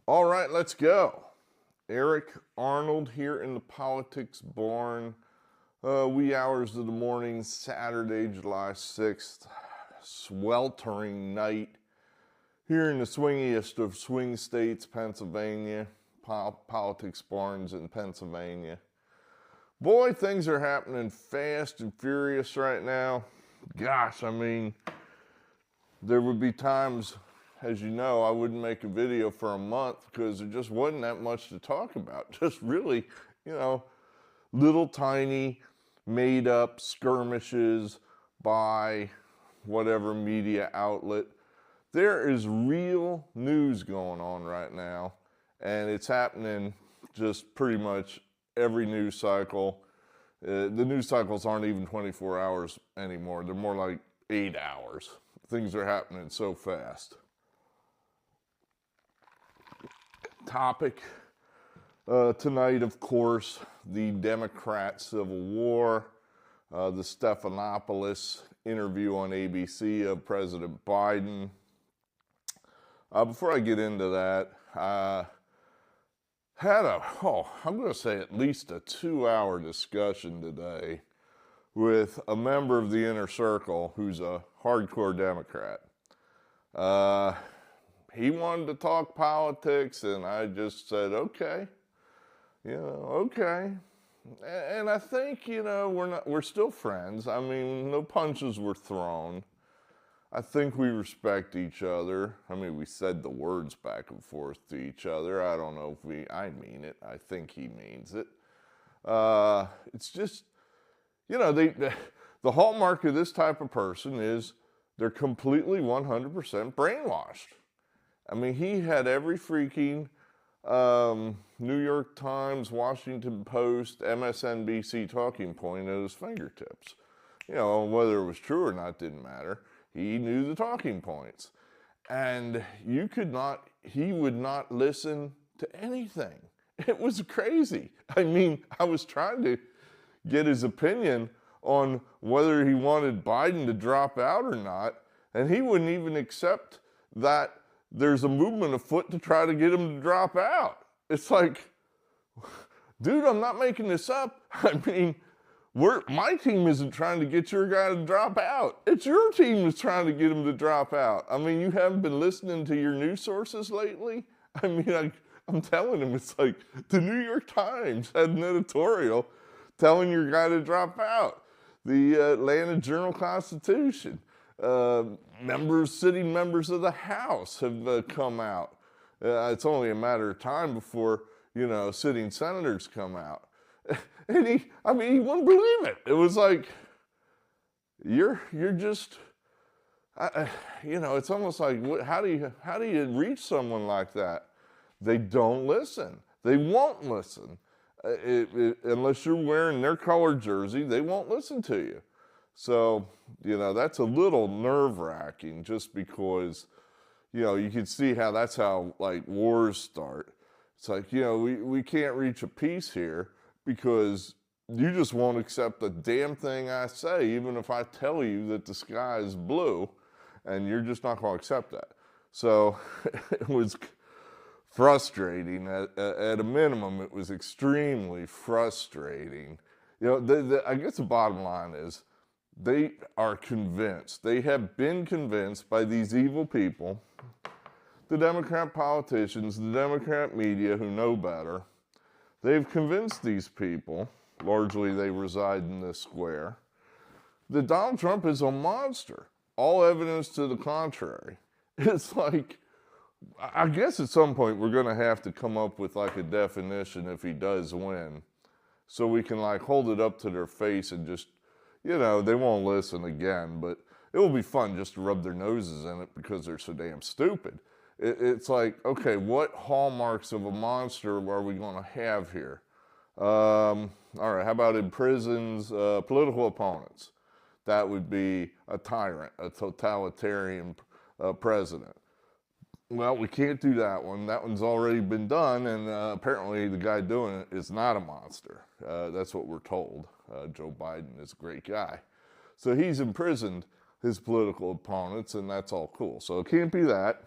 All right, let's go. Eric Arnold here in the Politics Barn. Wee hours of the morning, Saturday, July 6th. Sweltering night here in the swingiest of swing states, Pennsylvania. Politics Barns in Pennsylvania. Boy, things are happening fast and furious right now. Gosh, I mean, there would be times, as you know, I wouldn't make a video for a month because there just wasn't that much to talk about. Just really, little tiny made up skirmishes by whatever media outlet. There is real news going on right now, and it's happening just pretty much every news cycle. The news cycles aren't even 24 hours anymore. They're more like 8 hours. Things are happening so fast. Topic tonight, of course, the Democrat Civil War, the Stephanopoulos interview on ABC of President Biden. Before I get into that, had I'm going to say at least a 2-hour discussion today with a member of the inner circle who's a hardcore Democrat. He wanted to talk politics, and I just said, okay, okay. And I think, we're still friends. I mean, no punches were thrown. I think we respect each other. I mean, we said the words back and forth to each other. I don't know if I mean it. I think he means it. It's just, the hallmark of this type of person is they're completely 100% brainwashed. I mean, he had every freaking New York Times, Washington Post, MSNBC talking point at his fingertips. Whether it was true or not didn't matter. He knew the talking points. And he would not listen to anything. It was crazy. I mean, I was trying to get his opinion on whether he wanted Biden to drop out or not, and he wouldn't even accept that there's a movement afoot to try to get him to drop out. It's like, dude, I'm not making this up. I mean, my team isn't trying to get your guy to drop out. It's your team that's trying to get him to drop out. I mean, you haven't been listening to your news sources lately? I mean, I'm telling him, it's like the New York Times had an editorial telling your guy to drop out. The Atlanta Journal-Constitution. Sitting members of the House have come out. It's only a matter of time before, sitting senators come out. And he wouldn't believe it. It was like, you're just, it's almost like, how do you reach someone like that? They don't listen. They won't listen. Unless you're wearing their colored jersey, they won't listen to you. So, that's a little nerve-wracking just because, you can see how that's how, wars start. It's like, we can't reach a peace here because you just won't accept a damn thing I say, even if I tell you that the sky is blue, and you're just not going to accept that. So it was frustrating. At a minimum, it was extremely frustrating. I guess the bottom line is they are convinced, they have been convinced by these evil people, the Democrat politicians, the Democrat media who know better. They've convinced these people, largely they reside in this square, that Donald Trump is a monster. All evidence to the contrary. It's like, I guess at some point we're going to have to come up with a definition if he does win, so we can hold it up to their face and just, they won't listen again, but it will be fun just to rub their noses in it because they're so damn stupid. It's like, okay, what hallmarks of a monster are we going to have here? All right, how about imprisons political opponents? That would be a tyrant, a totalitarian president. Well, we can't do that one. That one's already been done, and apparently the guy doing it is not a monster. That's what we're told. Joe Biden is a great guy. So he's imprisoned his political opponents, and that's all cool. So it can't be that.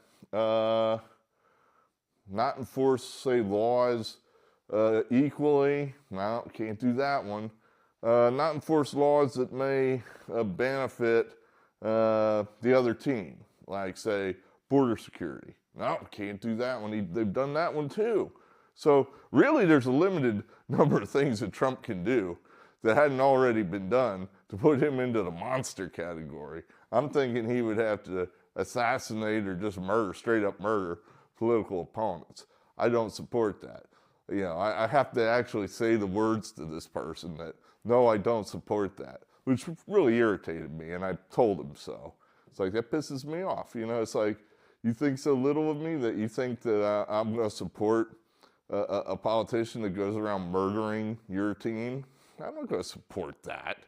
Not enforce, say, laws equally. No, can't do that one. Not enforce laws that may benefit the other team, like, say, border security. No, can't do that one. They've done that one too. So really, there's a limited number of things that Trump can do that hadn't already been done to put him into the monster category. I'm thinking he would have to assassinate or just murder, straight up murder, political opponents. I don't support that. You know, I have to actually say the words to this person that, no, I don't support that, which really irritated me, and I told him so. It's like, that pisses me off. You know, it's like, you think so little of me that you think that I'm going to support a politician that goes around murdering your team? I'm not going to support that.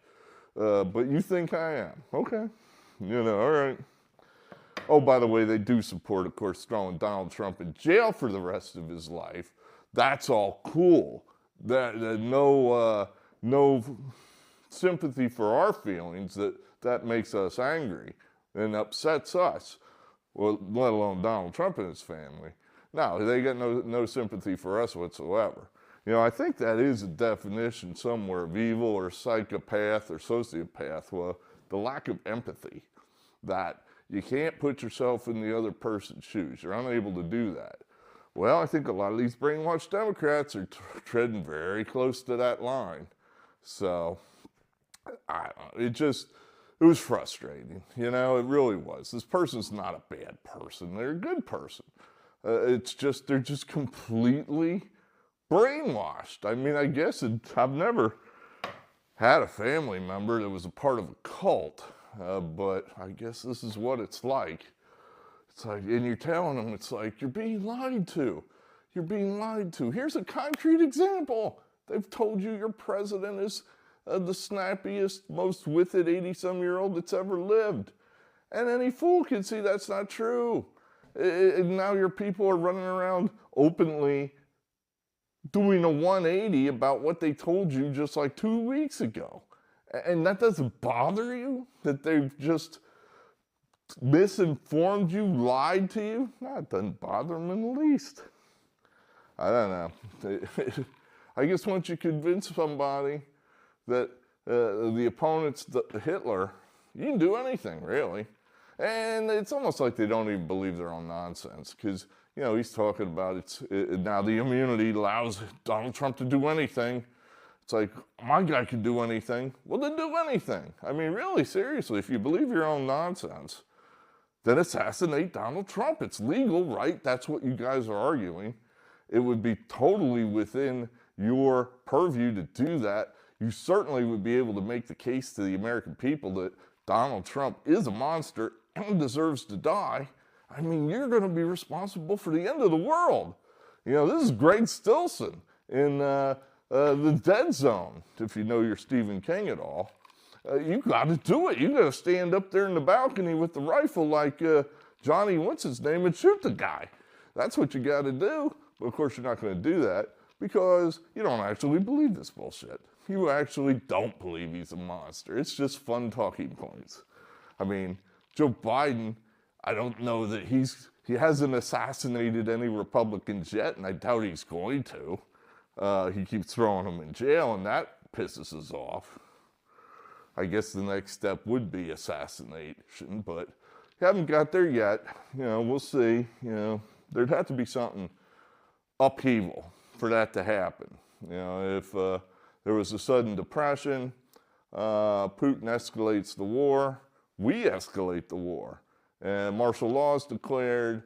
But you think I am. Okay. You know, all right. Oh, by the way, they do support, of course, throwing Donald Trump in jail for the rest of his life. That's all cool. No sympathy for our feelings. That makes us angry and upsets us. Well, let alone Donald Trump and his family. No, they got no sympathy for us whatsoever. You know, I think that is a definition somewhere of evil or psychopath or sociopath. Well, the lack of empathy, that you can't put yourself in the other person's shoes. You're unable to do that. Well, I think a lot of these brainwashed Democrats are treading very close to that line. So, I don't know, it was frustrating. You know, it really was. This person's not a bad person. They're a good person. It's just, they're just completely brainwashed. I mean, I guess I've never had a family member that was a part of a cult, but I guess this is what it's like. It's like, and you're telling them, it's like, you're being lied to. You're being lied to. Here's a concrete example. They've told you your president is the snappiest, most with-it 80-some-year-old that's ever lived. And any fool can see that's not true. And now your people are running around openly doing a 180 about what they told you just like 2 weeks ago. And that doesn't bother you? That they've just misinformed you, lied to you? No, it doesn't bother them in the least. I don't know. I guess once you convince somebody that the opponent's Hitler, you can do anything, really. And it's almost like they don't even believe their own nonsense, because, you know, he's talking about now the immunity allows Donald Trump to do anything. It's like, my guy can do anything. Well, then do anything. I mean, really, seriously, if you believe your own nonsense, then assassinate Donald Trump. It's legal, right? That's what you guys are arguing. It would be totally within your purview to do that. You certainly would be able to make the case to the American people that Donald Trump is a monster and deserves to die. I mean, you're going to be responsible for the end of the world. You know, this is Greg Stilson in the Dead Zone, if you know your Stephen King at all. You got to do it. You got to stand up there in the balcony with the rifle like Johnny, what's his name, and shoot the guy. That's what you got to do. But of course, you're not going to do that because you don't actually believe this bullshit. You actually don't believe he's a monster. It's just fun talking points. I mean, Joe Biden, I don't know that he hasn't assassinated any Republicans yet, and I doubt he's going to. He keeps throwing them in jail, and that pisses us off. I guess the next step would be assassination, but haven't got there yet. You know, we'll see. You know, there'd have to be something upheaval for that to happen. You know, if there was a sudden depression, Putin escalates the war, we escalate the war, and martial law is declared,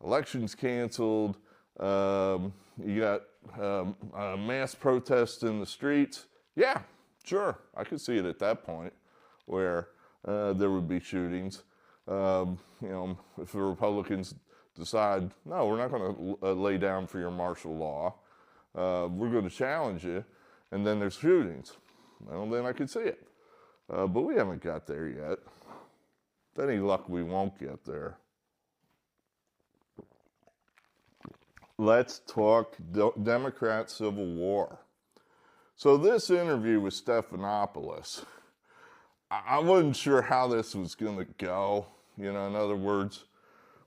elections canceled, you got mass protests in the streets. Yeah, sure, I could see it at that point where there would be shootings. You know, if the Republicans decide, no, we're not going to lay down for your martial law, we're going to challenge you, and then there's shootings. Well, then I could see it. But we haven't got there yet. With any luck, we won't get there. Let's talk Democrat Civil War. So this interview with Stephanopoulos, I wasn't sure how this was going to go. You know, in other words,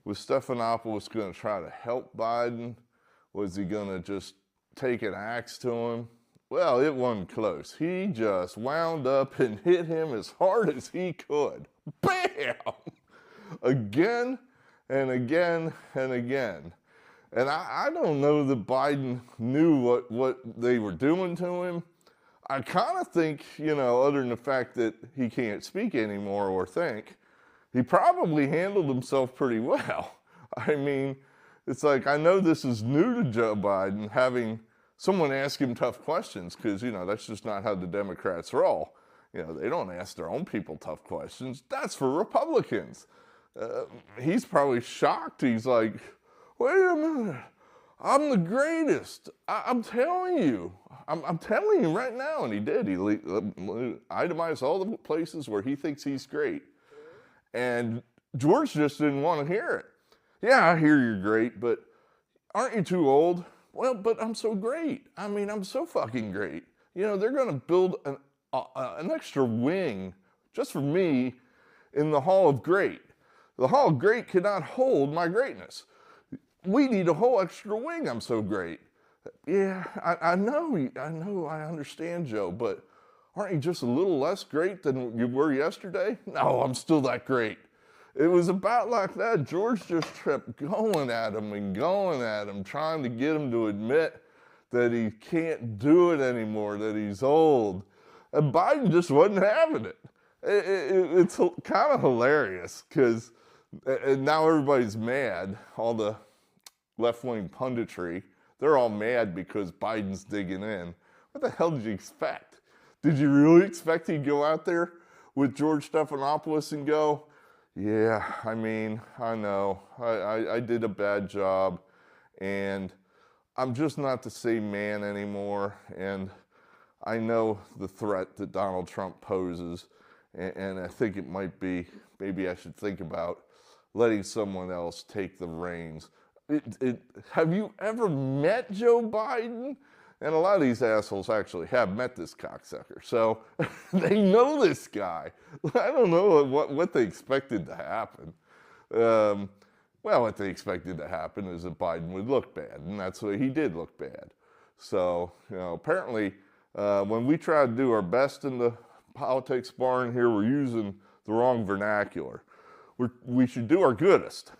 was Stephanopoulos going to try to help Biden? Was he going to just take an axe to him? Well, it wasn't close. He just wound up and hit him as hard as he could. Bam! Again and again and again. And I don't know that Biden knew what they were doing to him. I kind of think, other than the fact that he can't speak anymore or think, he probably handled himself pretty well. I mean, it's like, I know this is new to Joe Biden, having someone ask him tough questions, because, that's just not how the Democrats roll. They don't ask their own people tough questions. That's for Republicans. He's probably shocked. He's like, wait a minute, I'm the greatest. I'm telling you. I'm telling you right now. And he did. He itemized all the places where he thinks he's great. And George just didn't want to hear it. Yeah, I hear you're great, but aren't you too old? Well, but I'm so great. I mean, I'm so fucking great. They're going to build an extra wing just for me in the Hall of Great. The Hall of Great cannot hold my greatness. We need a whole extra wing. I'm so great. Yeah, I know, I understand, Joe, but aren't you just a little less great than you were yesterday? No, I'm still that great. It was about like that. George just kept going at him and going at him, trying to get him to admit that he can't do it anymore, that he's old. And Biden just wasn't having it. It's kind of hilarious, because now everybody's mad. All the left-wing punditry, they're all mad because Biden's digging in. What the hell did you expect? Did you really expect he'd go out there with George Stephanopoulos and go, yeah, I mean, I know, I did a bad job, and I'm just not the same man anymore, and I know the threat that Donald Trump poses, and I think it might be, maybe I should think about letting someone else take the reins. Have you ever met Joe Biden? And a lot of these assholes actually have met this cocksucker, so they know this guy. I don't know what they expected to happen. Well, what they expected to happen is that Biden would look bad, and that's what he did look bad. So, apparently, when we try to do our best in the politics barn here, we're using the wrong vernacular. We should do our goodest.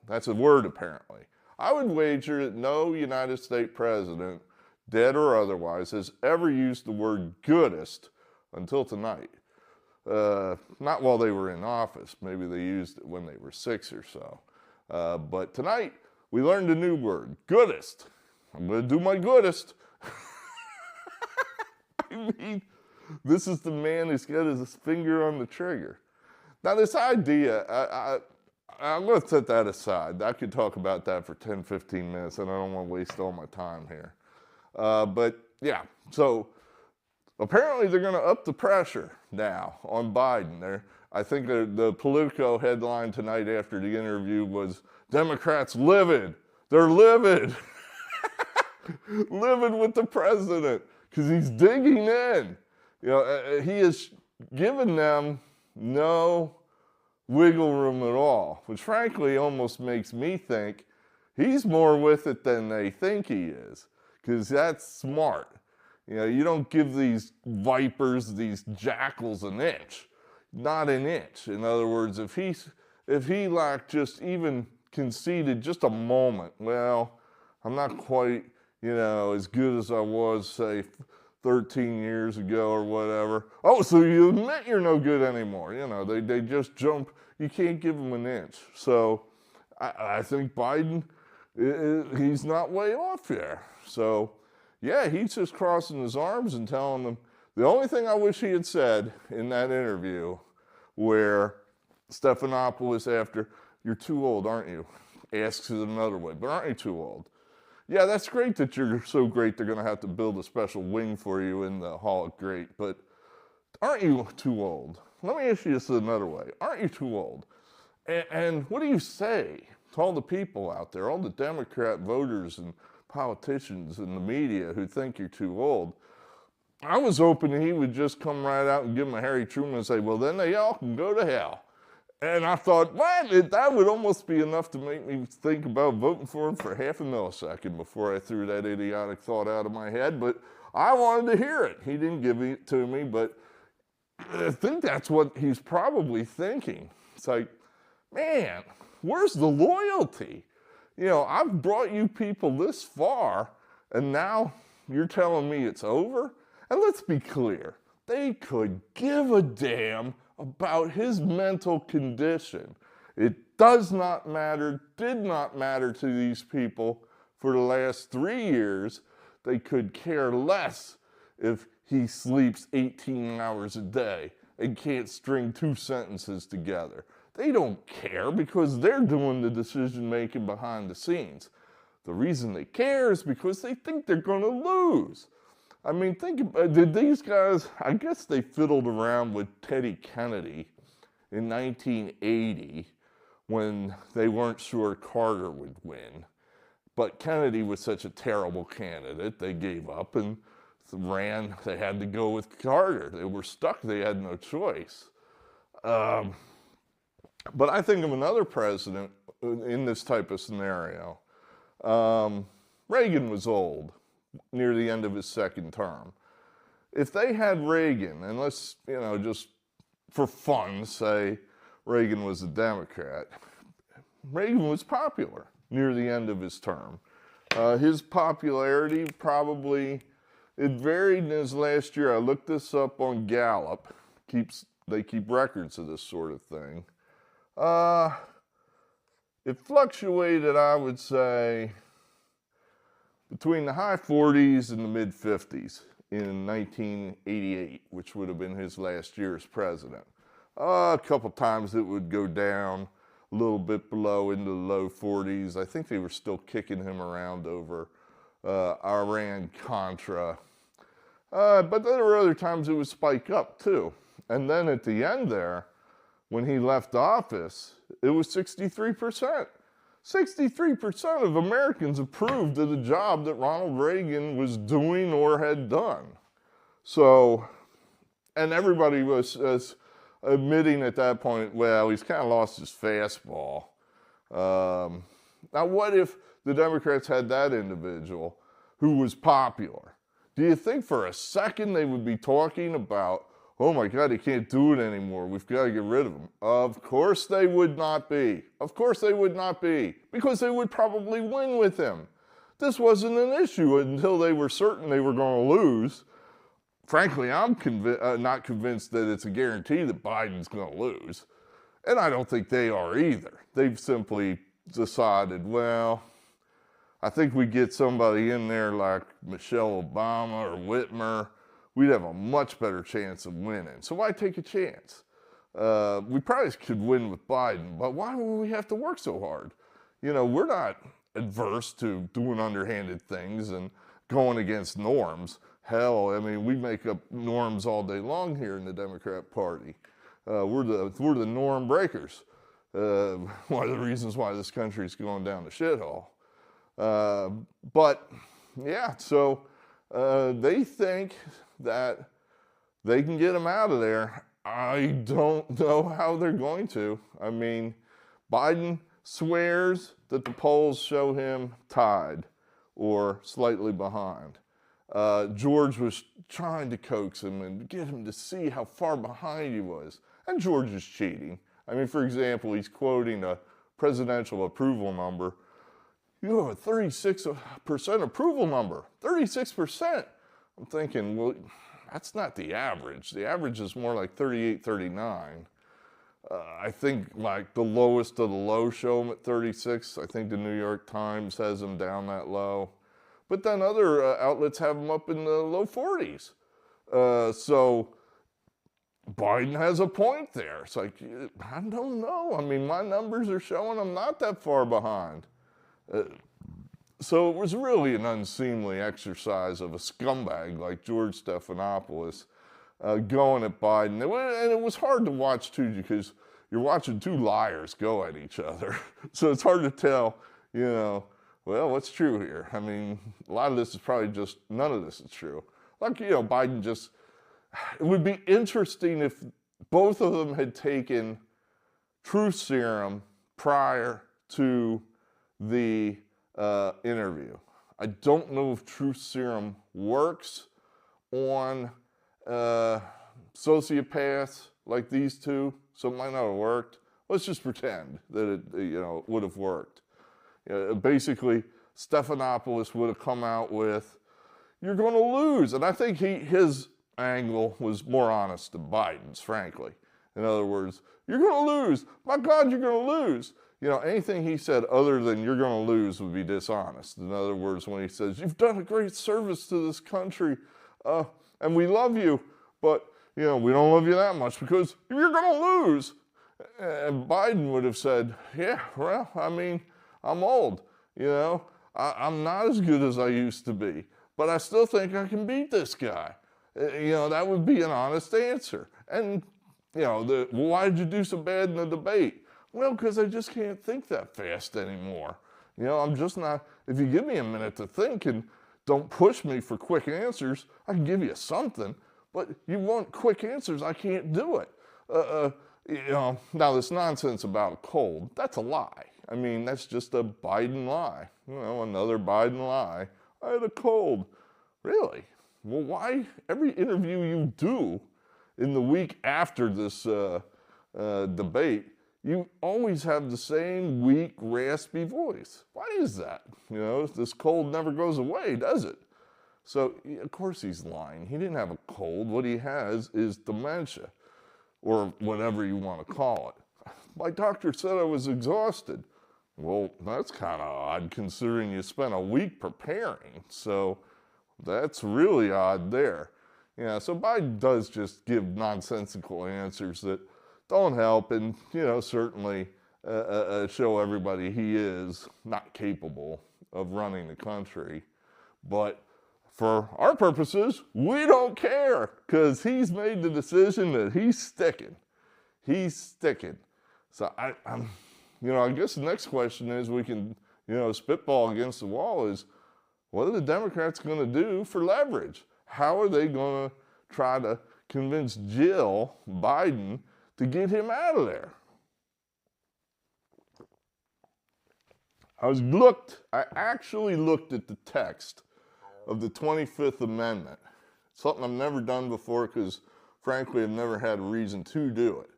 That's a word, apparently. I would wager that no United States president, dead or otherwise, has ever used the word goodest until tonight. Not while they were in office. Maybe they used it when they were 6 or so. But tonight, we learned a new word, goodest. I'm going to do my goodest. I mean, this is the man who's got his finger on the trigger. Now, this idea, I'm going to set that aside. I could talk about that for 10, 15 minutes, and I don't want to waste all my time here. But, yeah, so apparently they're going to up the pressure now on Biden. I think the Politico headline tonight after the interview was, Democrats livid. They're livid. Livid with the president, because he's digging in. He has given them no wiggle room at all, which frankly almost makes me think he's more with it than they think he is, because that's smart. You don't give these vipers, these jackals an inch, not an inch. In other words, if he like just even conceded just a moment, well, I'm not quite, as good as I was, say, 13 years ago or whatever. Oh, so you admit you're no good anymore. They just jump. You can't give them an inch. So I think Biden, he's not way off there. So, yeah, he's just crossing his arms and telling them, the only thing I wish he had said in that interview where Stephanopoulos, after, you're too old, aren't you? Asks it another way, but aren't you too old? Yeah, that's great that you're so great they're going to have to build a special wing for you in the Hall of Great, but aren't you too old? Let me ask you this another way. Aren't you too old? And what do you say to all the people out there, all the Democrat voters and politicians and the media who think you're too old? I was hoping he would just come right out and give them a Harry Truman and say, well, then they all can go to hell. And I thought, what? That would almost be enough to make me think about voting for him for half a millisecond before I threw that idiotic thought out of my head. But I wanted to hear it. He didn't give it to me, but I think that's what he's probably thinking. It's like, man, where's the loyalty? You know, I've brought you people this far, and now you're telling me it's over? And let's be clear, they could give a damn about his mental condition. It does not matter, did not matter to these people for the last 3 years. They could care less if he sleeps 18 hours a day and can't string 2 sentences together. They don't care because they're doing the decision making behind the scenes. The reason they care is because they think they're going to lose. I mean, think about, did these guys, I guess they fiddled around with Teddy Kennedy in 1980 when they weren't sure Carter would win. But Kennedy was such a terrible candidate, they gave up and they had to go with Carter. They were stuck, they had no choice. But I think of another president in this type of scenario. Reagan was old, near the end of his second term. If they had Reagan, and let's, just for fun, say Reagan was a Democrat, Reagan was popular near the end of his term. His popularity probably, it varied in his last year. I looked this up on Gallup. They keep records of this sort of thing. It fluctuated, I would say, between the high 40s and the mid 50s in 1988, which would have been his last year as president. A couple times it would go down a little bit below into the low 40s. I think they were still kicking him around over Iran-Contra. But there were other times it would spike up too. And then at the end there, when he left office, it was 63%. 63% of Americans approved of the job that Ronald Reagan was doing or had done. So, and everybody was admitting at that point, well, he's kind of lost his fastball. Now, what if the Democrats had that individual who was popular? Do you think for a second they would be talking about, oh my God, he can't do it anymore, we've got to get rid of him? Of course they would not be. Of course they would not be, because they would probably win with him. This wasn't an issue until they were certain they were going to lose. Frankly, I'm not convinced that it's a guarantee that Biden's going to lose. And I don't think they are either. They've simply decided, well, I think we get somebody in there like Michelle Obama or Whitmer, we'd have a much better chance of winning. So why take a chance? We probably could win with Biden, but why would we have to work so hard? We're not adverse to doing underhanded things and going against norms. Hell, I mean, we make up norms all day long here in the Democrat Party. We're the norm breakers. One of the reasons why this country is going down the shithole. But yeah, so they think that they can get him out of there. I don't know how they're going to. I mean, Biden swears that the polls show him tied or slightly behind. George was trying to coax him and get him to see how far behind he was. And George is cheating. I mean, for example, he's quoting a presidential approval number. You have a 36% approval number, 36%. I'm thinking, well, that's not the average. The average is more like 38, 39. I think like the lowest of the low show him at 36. I think the New York Times has him down that low. But then other outlets have him up in the low 40s. So Biden has a point there. It's like, I don't know. I mean, my numbers are showing I'm not that far behind. So it was really an unseemly exercise of a scumbag like George Stephanopoulos going at Biden. And it was hard to watch, too, because you're watching two liars go at each other. So it's hard to tell, well, what's true here? I mean, a lot of this is probably just, none of this is true. Like, Biden it would be interesting if both of them had taken truth serum prior to the interview. I don't know if truth serum works on sociopaths like these two, so it might not have worked. Let's just pretend that it would have worked. Basically, Stephanopoulos would have come out with, "You're going to lose," and I think his angle was more honest than Biden's, frankly. In other words, "You're going to lose. My God, you're going to lose." Anything he said other than "you're going to lose" would be dishonest. In other words, when he says, "You've done a great service to this country, and we love you, but we don't love you that much because you're going to lose." And Biden would have said, "Yeah, well, I mean, I'm old. I'm not as good as I used to be, but I still think I can beat this guy." That would be an honest answer. And why did you do so bad in the debate? Well, because I just can't think that fast anymore. I'm just not, if you give me a minute to think and don't push me for quick answers, I can give you something, but you want quick answers, I can't do it. Now this nonsense about a cold, that's a lie. I mean, that's just a Biden lie. Another Biden lie. "I had a cold." Really? Well, why every interview you do in the week after this debate, you always have the same weak, raspy voice? Why is that? This cold never goes away, does it? So, of course he's lying. He didn't have a cold. What he has is dementia, or whatever you want to call it. "My doctor said I was exhausted." Well, that's kind of odd considering you spent a week preparing. So that's really odd there. So Biden does just give nonsensical answers that don't help and, certainly show everybody he is not capable of running the country. But for our purposes, we don't care because he's made the decision that he's sticking. He's sticking. So I guess the next question is we can, spitball against the wall is, what are the Democrats going to do for leverage? How are they going to try to convince Jill Biden to get him out of there? I actually looked at the text of the 25th Amendment. Something I've never done before because, frankly, I've never had a reason to do it.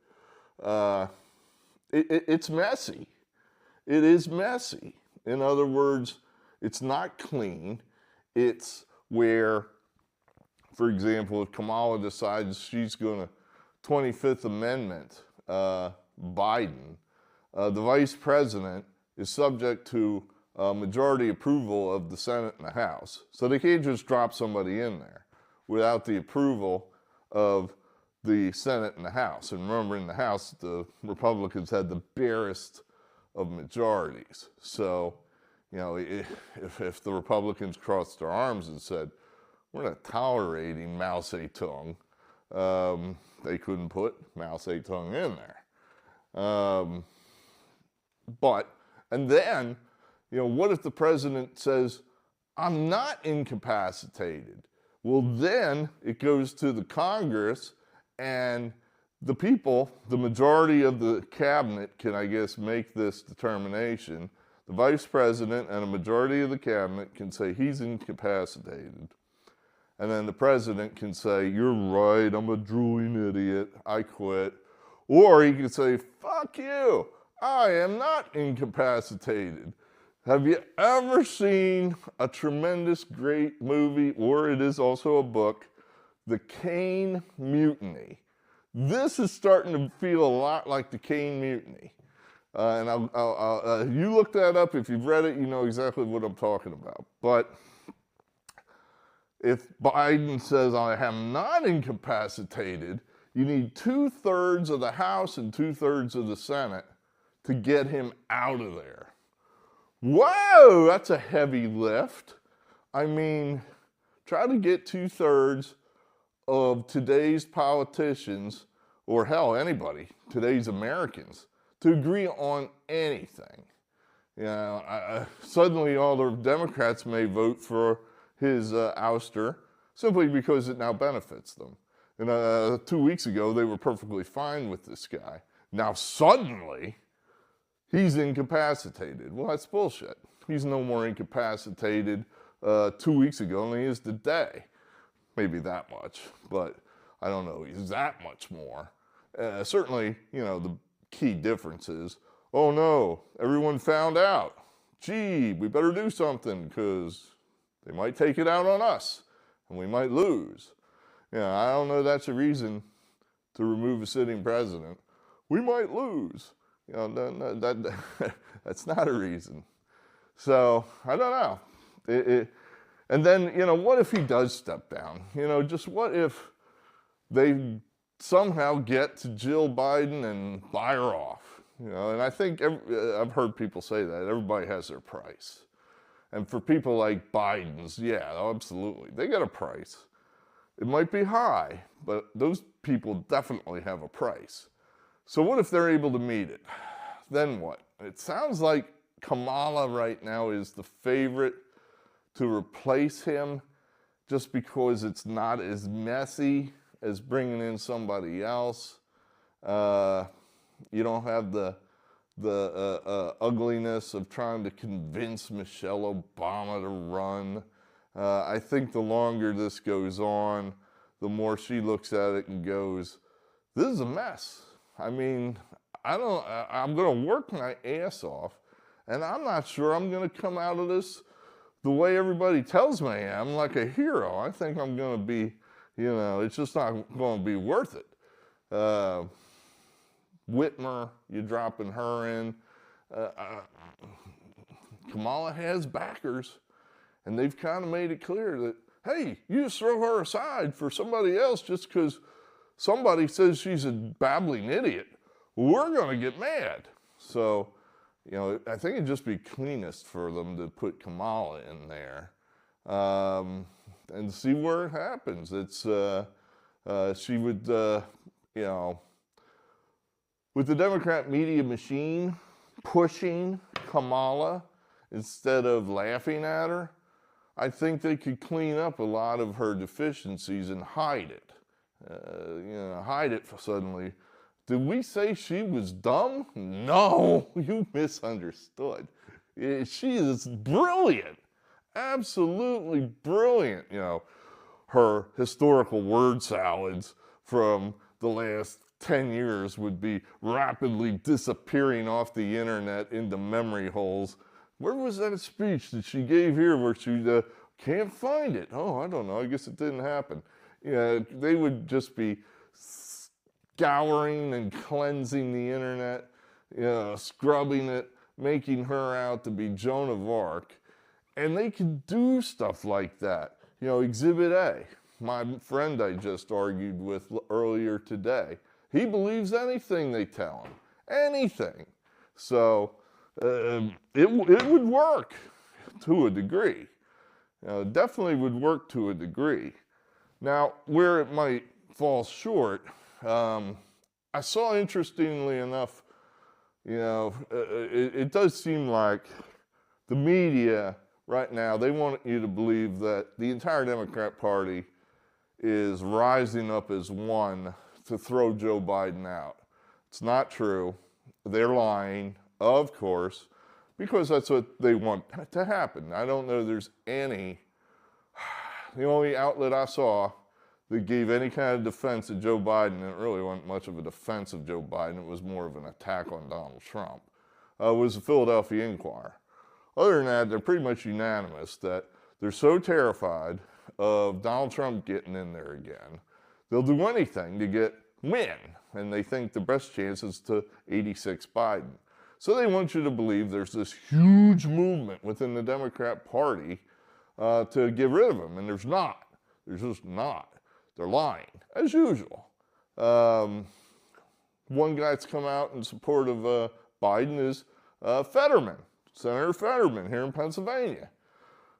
It's messy. It is messy. In other words, it's not clean. It's where, for example, if Kamala decides she's going to 25th Amendment Biden, the vice president is subject to majority approval of the Senate and the House. So they can't just drop somebody in there without the approval of the Senate and the House. And remember, in the House, the Republicans had the barest of majorities. So, if the Republicans crossed their arms and said, "We're not tolerating Mao Zedong," they couldn't put Mao Zedong in there. And then, what if the president says, "I'm not incapacitated"? Well, then it goes to the Congress, and the people, the majority of the cabinet can, I guess, make this determination. The vice president and a majority of the cabinet can say he's incapacitated. And then the president can say, "You're right, I'm a drooling idiot, I quit." Or he can say, "Fuck you, I am not incapacitated." Have you ever seen a tremendous, great movie, or it is also a book, The Caine Mutiny? This is starting to feel a lot like the Caine Mutiny. And you look that up. If you've read it, you know exactly what I'm talking about. But if Biden says, "I am not incapacitated," you need 2/3 of the House and 2/3 of the Senate to get him out of there. Whoa, that's a heavy lift. I mean, try to get 2/3 of today's politicians, or hell, anybody, today's Americans, to agree on anything. Suddenly all the Democrats may vote for his ouster simply because it now benefits them. And 2 weeks ago, they were perfectly fine with this guy. Now suddenly, he's incapacitated. Well, that's bullshit. He's no more incapacitated 2 weeks ago than he is today. Maybe that much, but I don't know he's that much more. Certainly, the key difference is, oh no, everyone found out. Gee, we better do something because they might take it out on us and we might lose. I don't know that's a reason to remove a sitting president. We might lose. That's not a reason. So, I don't know. And then, what if he does step down? Just what if they somehow get to Jill Biden and buy her off? And I think I've heard people say that. Everybody has their price. And for people like Biden's, yeah, absolutely. They get a price. It might be high, but those people definitely have a price. So what if they're able to meet it? Then what? It sounds like Kamala right now is the favorite to replace him just because it's not as messy as bringing in somebody else. You don't have the ugliness of trying to convince Michelle Obama to run. I think the longer this goes on, the more she looks at it and goes, this is a mess. I mean, I'm going to work my ass off, and I'm not sure I'm going to come out of this the way everybody tells me I am, like a hero. I think I'm going to be, it's just not going to be worth it. Whitmer, you're dropping her in. Kamala has backers, and they've kind of made it clear that, hey, you just throw her aside for somebody else just because somebody says she's a babbling idiot. We're going to get mad. So, I think it'd just be cleanest for them to put Kamala in there and see where it happens. It's she would, with the Democrat media machine pushing Kamala instead of laughing at her, I think they could clean up a lot of her deficiencies and hide it. Hide it suddenly. Did we say she was dumb? No, you misunderstood. She is brilliant, absolutely brilliant. Her historical word salads from the last 10 years would be rapidly disappearing off the internet into memory holes. Where was that speech that she gave here where she can't find it? Oh, I don't know. I guess it didn't happen. They would just be scouring and cleansing the internet, scrubbing it, making her out to be Joan of Arc. And they could do stuff like that. Exhibit A, my friend I just argued with earlier today, he believes anything they tell him, anything. So it would work to a degree. Definitely would work to a degree. Now, where it might fall short, I saw, interestingly enough, it does seem like the media right now, they want you to believe that the entire Democrat Party is rising up as one to throw Joe Biden out. It's not true. They're lying, of course, because that's what they want to happen. I don't know there's any, the only outlet I saw that gave any kind of defense of Joe Biden, and it really wasn't much of a defense of Joe Biden, it was more of an attack on Donald Trump, was the Philadelphia Inquirer. Other than that, they're pretty much unanimous that they're so terrified of Donald Trump getting in there again, they'll do anything to win, and they think the best chance is to 86 Biden. So they want you to believe there's this huge movement within the Democrat Party to get rid of him, and there's not. There's just not. They're lying, as usual. One guy that's come out in support of Biden is Fetterman, Senator Fetterman here in Pennsylvania.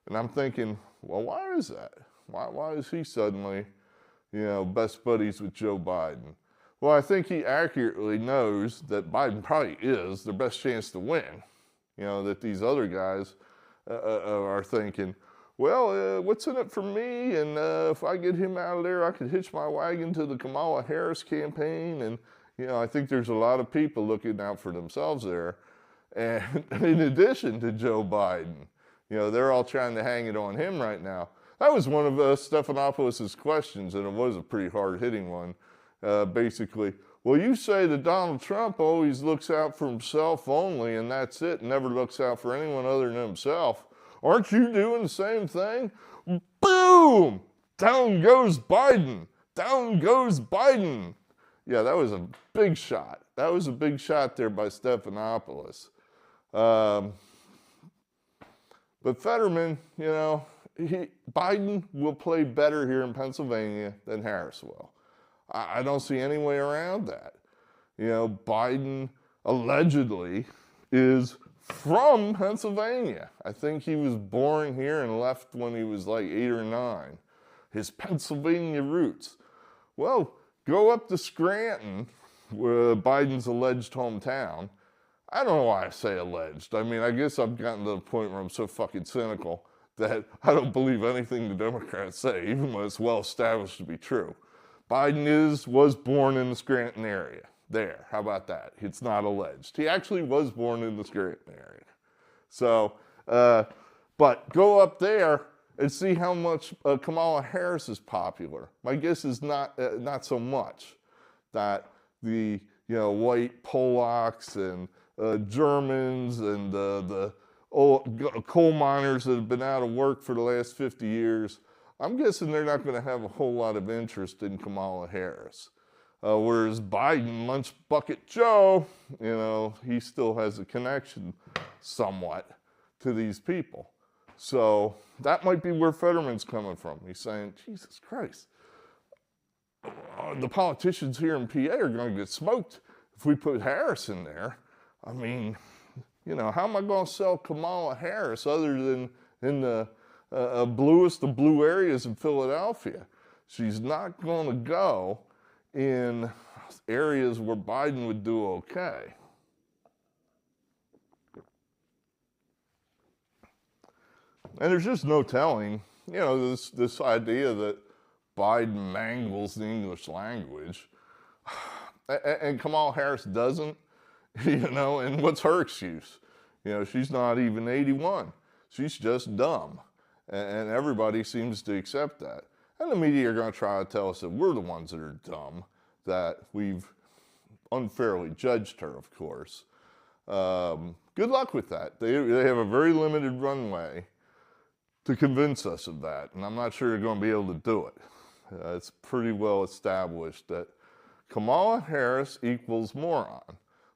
And I'm thinking, well, why is that? Why is he suddenly, best buddies with Joe Biden? Well, I think he accurately knows that Biden probably is their best chance to win. That these other guys are thinking, well, what's in it for me? And if I get him out of there, I could hitch my wagon to the Kamala Harris campaign. And, You know, I think there's a lot of people looking out for themselves there. And in addition to Joe Biden, you know, they're all trying to hang it on him right now. That was one of Stephanopoulos' questions, and it was a pretty hard-hitting one. Basically, well, you say that Donald Trump always looks out for himself only, and that's it, never looks out for anyone other than himself. Aren't you doing the same thing? Boom! Down goes Biden. Down goes Biden. Yeah, that was a big shot. That was a big shot there by Stephanopoulos. But Fetterman, you know, Biden will play better here in Pennsylvania than Harris will. I don't see any way around that. You know, Biden allegedly is from Pennsylvania. I think he was born here and left when he was like 8 or 9. His Pennsylvania roots. Well, go up to Scranton, where Biden's alleged hometown. I don't know why I say alleged. I mean, I guess I've gotten to the point where I'm so fucking cynical that I don't believe anything the Democrats say, even when it's well established to be true. Biden was born in the Scranton area. There, how about that? It's not alleged. He actually was born in the Scranton area. So, but go up there and see how much Kamala Harris is popular. My guess is not so much. That the white Polacks and Germans and the coal miners that have been out of work for the last 50 years, I'm guessing they're not going to have a whole lot of interest in Kamala Harris. Whereas Biden, Lunch Bucket Joe, you know, he still has a connection somewhat to these people. So that might be where Fetterman's coming from. He's saying, Jesus Christ, the politicians here in PA are going to get smoked if we put Harris in there. I mean, you know, how am I going to sell Kamala Harris other than in the bluest of blue areas in Philadelphia? She's not going to go in areas where Biden would do okay. And there's just no telling, you know, this idea that Biden mangles the English language, and Kamala Harris doesn't, you know, and what's her excuse? You know, she's not even 81. She's just dumb. And everybody seems to accept that. And the media are going to try to tell us that we're the ones that are dumb, that we've unfairly judged her, of course. Good luck with that. They have a very limited runway to convince us of that, and I'm not sure they're going to be able to do it. It's pretty well established that Kamala Harris equals moron.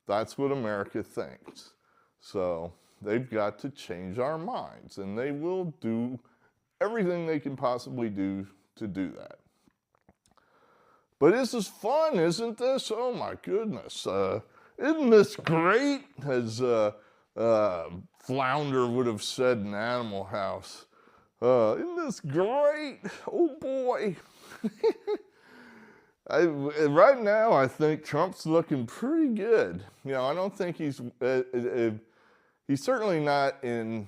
That's what America thinks. So they've got to change our minds, and they will do everything they can possibly do to do that. But this is fun, isn't this? Oh my goodness. Isn't this great? As Flounder would have said in Animal House. Isn't this great? Oh boy. Right now, I think Trump's looking pretty good. You know, I don't think he's certainly not in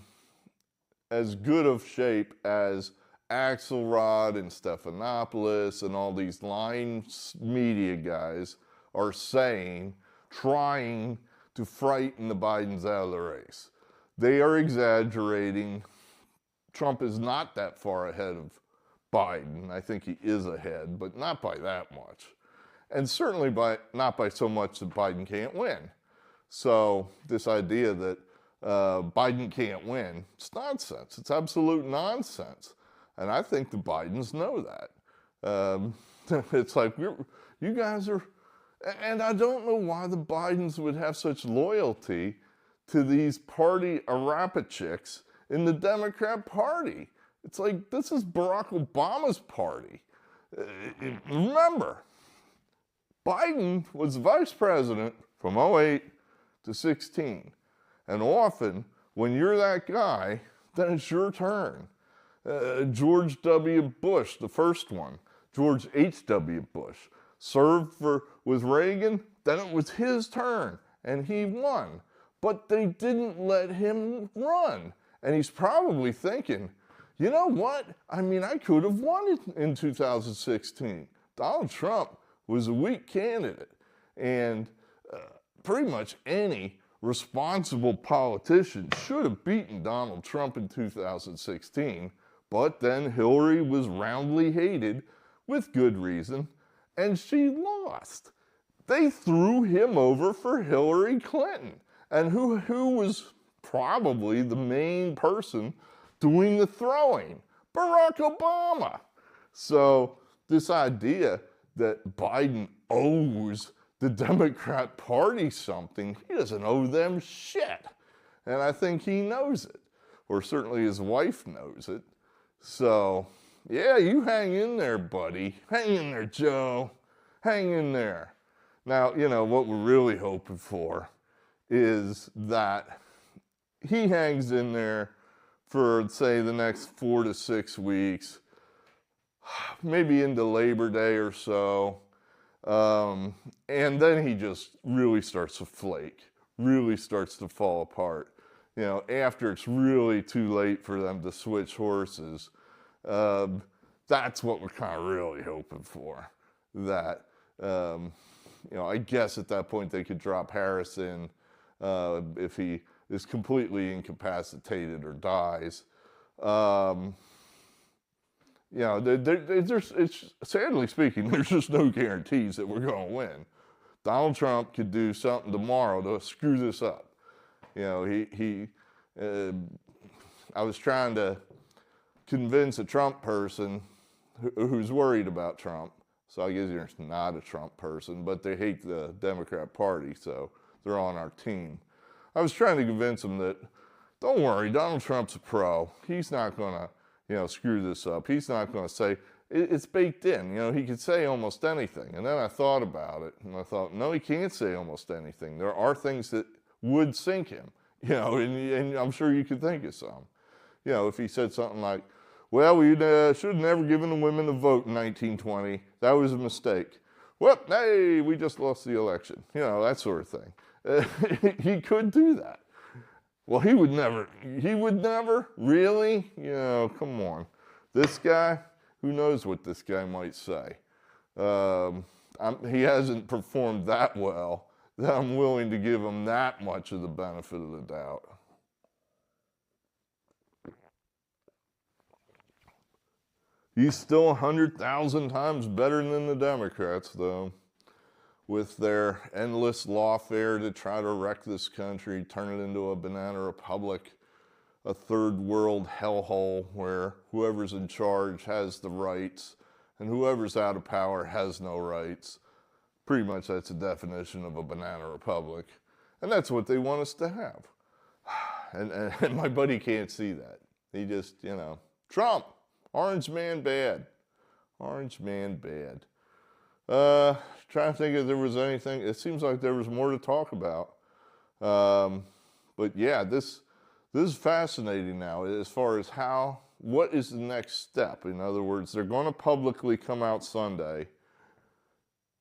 as good of shape as Axelrod and Stephanopoulos and all these line media guys are saying, trying to frighten the Bidens out of the race. They are exaggerating. Trump is not that far ahead of Biden. I think he is ahead, but not by that much. And certainly not by so much that Biden can't win. So this idea that Biden can't win, it's nonsense. It's absolute nonsense. And I think the Bidens know that. It's like, you guys are, and I don't know why the Bidens would have such loyalty to these party arapachiks in the Democrat Party. It's like, this is Barack Obama's party. Remember, Biden was vice president from 2008 to 2016. And often, when you're that guy, then it's your turn. George W. Bush, the first one, George H.W. Bush, served with Reagan, then it was his turn, and he won. But they didn't let him run. And he's probably thinking, you know what? I mean, I could have won it in 2016. Donald Trump was a weak candidate. And pretty much any responsible politician should have beaten Donald Trump in 2016, but then Hillary was roundly hated with good reason, and she lost. They threw him over for Hillary Clinton. And who was probably the main person doing the throwing? Barack Obama. So this idea that Biden owes the Democrat Party something, he doesn't owe them shit. And I think he knows it, or certainly his wife knows it. So, yeah, you hang in there, buddy. Hang in there, Joe. Hang in there. Now, you know, what we're really hoping for is that he hangs in there for, say, the next 4 to 6 weeks, maybe into Labor Day or so. And then he just really starts to flake, really starts to fall apart. You know, after it's really too late for them to switch horses. That's what we're kind of really hoping for. That, you know, I guess at that point they could drop Harris in if he is completely incapacitated or dies. You know, it's sadly speaking, there's just no guarantees that we're going to win. Donald Trump could do something tomorrow to screw this up. You know, I was trying to convince a Trump person who's worried about Trump. So I guess they're not a Trump person, but they hate the Democrat Party, so they're on our team. I was trying to convince them that, don't worry, Donald Trump's a pro. He's not going to, you know, screw this up. He's not going to say, it's baked in. You know, he could say almost anything. And then I thought about it, and I thought, no, he can't say almost anything. There are things that would sink him, you know, and I'm sure you could think of some. You know, if he said something like, well, we should have never given the women the vote in 1920. That was a mistake. Well, hey, we just lost the election. You know, that sort of thing. He could do that. Well, he would never, really? You know, come on. This guy, who knows what this guy might say. He hasn't performed that well that I'm willing to give him that much of the benefit of the doubt. He's still 100,000 times better than the Democrats, though, with their endless lawfare to try to wreck this country, turn it into a banana republic, a third world hellhole where whoever's in charge has the rights and whoever's out of power has no rights. Pretty much that's the definition of a banana republic. And that's what they want us to have. And my buddy can't see that. He just, you know, Trump. Orange man bad. Orange man bad. Trying to think if there was anything. It seems like there was more to talk about. But yeah, this is fascinating now as far as what is the next step? In other words, they're going to publicly come out Sunday.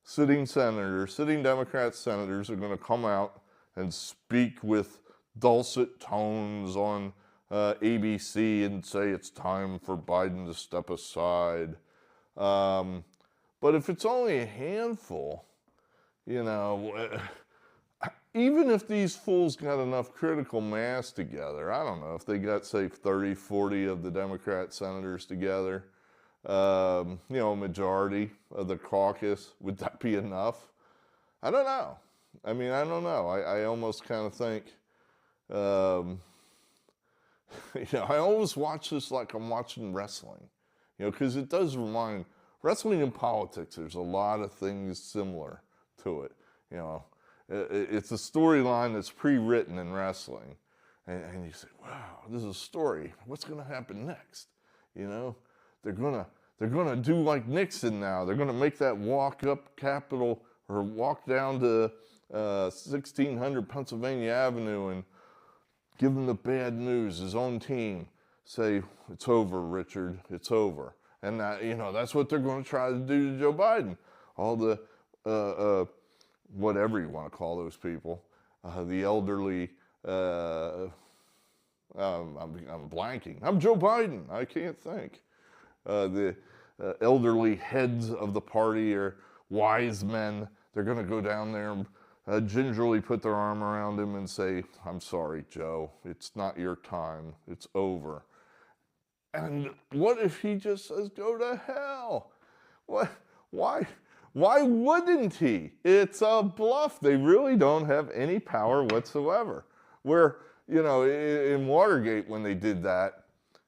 Sitting Democrat senators are going to come out and speak with dulcet tones on ABC and say it's time for Biden to step aside. But if it's only a handful, you know, even if these fools got enough critical mass together, I don't know, if they got, say, 30, 40 of the Democrat senators together, you know, a majority of the caucus, would that be enough? I don't know. I mean, I don't know. I almost kind of think, you know, I always watch this like I'm watching wrestling, you know, because it does remind, wrestling and politics, there's a lot of things similar to it, you know. It's a storyline that's pre-written in wrestling, and you say, wow, this is a story. What's going to happen next? You know, they're gonna do like Nixon now. They're gonna make that walk up Capitol or walk down to 1600 Pennsylvania Avenue and give him the bad news. His own team say, it's over, Richard. It's over. And that, you know, that's what they're going to try to do to Joe Biden. All the whatever you want to call those people, the elderly, I'm blanking. I'm Joe Biden. I can't think. The elderly heads of the party are wise men they're going to go down there and gingerly put their arm around him and say, I'm sorry, Joe, it's not your time, it's over. And what if he just says, go to hell? What? Why wouldn't he? It's a bluff. They really don't have any power whatsoever. Where, you know, in Watergate when they did that,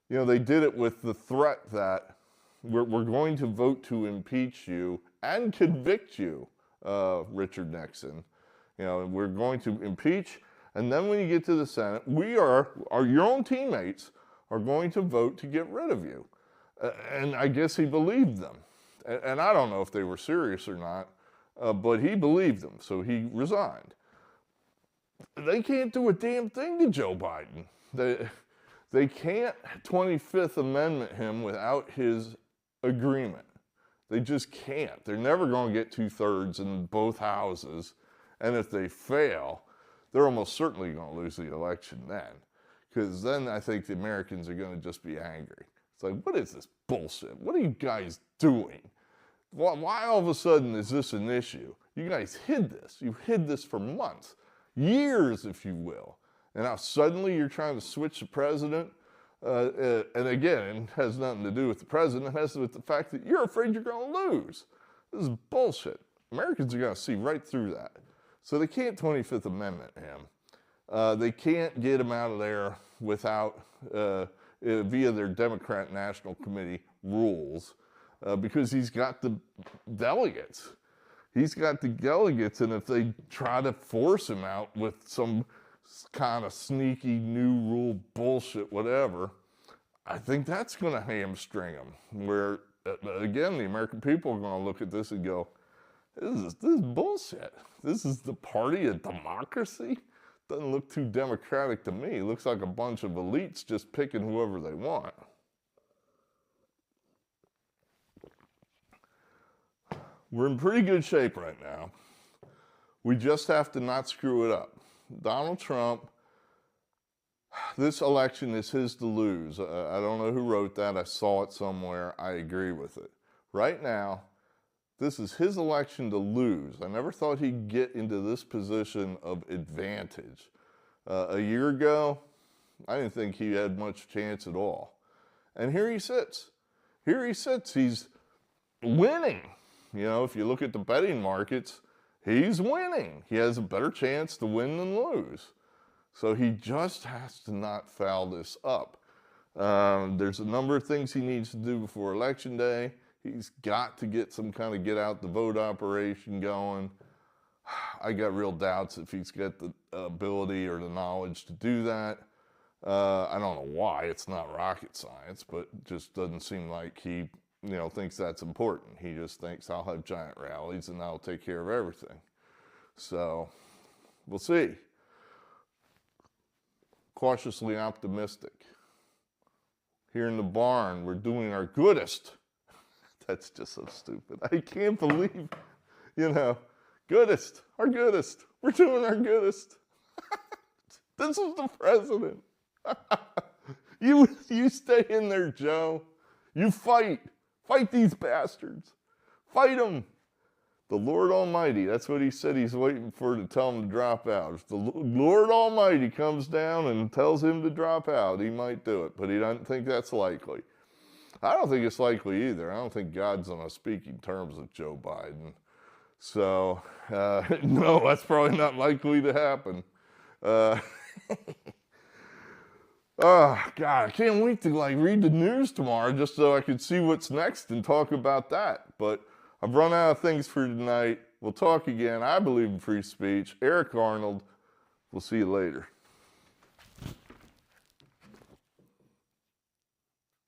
you know, they did it with the threat that we're going to vote to impeach you and convict you, Richard Nixon. You know, we're going to impeach, and then when you get to the Senate, your own teammates are going to vote to get rid of you. And I guess he believed them. And I don't know if they were serious or not, but he believed them, so he resigned. They can't do a damn thing to Joe Biden. They can't 25th Amendment him without his agreement. They just can't. They're never going to get 2/3 in both houses. And if they fail, they're almost certainly going to lose the election then. Because then I think the Americans are going to just be angry. It's like, what is this bullshit? What are you guys doing? Why all of a sudden is this an issue? You guys hid this. You hid this for months, years, if you will. And now suddenly you're trying to switch the president. And again, it has nothing to do with the president. It has to do with the fact that you're afraid you're going to lose. This is bullshit. Americans are going to see right through that. So they can't 25th Amendment him. They can't get him out of there without, via their Democrat National Committee rules, because he's got the delegates. He's got the delegates, and if they try to force him out with some kind of sneaky new rule bullshit, whatever, I think that's going to hamstring him. Where, again, the American people are going to look at this and go, this is bullshit. This is the party of democracy? Doesn't look too democratic to me. It looks like a bunch of elites just picking whoever they want. We're in pretty good shape right now. We just have to not screw it up. Donald Trump, this election is his to lose. I don't know who wrote that. I saw it somewhere. I agree with it. Right now, this is his election to lose. I never thought he'd get into this position of advantage. A year ago, I didn't think he had much chance at all. And here he sits. Here he sits. He's winning. You know, if you look at the betting markets, he's winning. He has a better chance to win than lose. So he just has to not foul this up. There's a number of things he needs to do before Election Day. He's got to get some kind of get out the vote operation going. I got real doubts if he's got the ability or the knowledge to do that. I don't know why. It's not rocket science, but it just doesn't seem like he, thinks that's important. He just thinks I'll have giant rallies and I'll take care of everything. So we'll see. Cautiously optimistic. Here in the barn, we're doing our goodest. That's just so stupid. I can't believe, goodest, our goodest. We're doing our goodest. This is the president. You stay in there, Joe. You fight. Fight these bastards. Fight them. The Lord Almighty, that's what he said he's waiting for to tell him to drop out. If the Lord Almighty comes down and tells him to drop out, he might do it, but he doesn't think that's likely. I don't think it's likely either. I don't think God's on a speaking terms with Joe Biden. So, no, that's probably not likely to happen. Oh, God, I can't wait to read the news tomorrow just so I can see what's next and talk about that. But I've run out of things for tonight. We'll talk again. I believe in free speech. Eric Arnold. We'll see you later.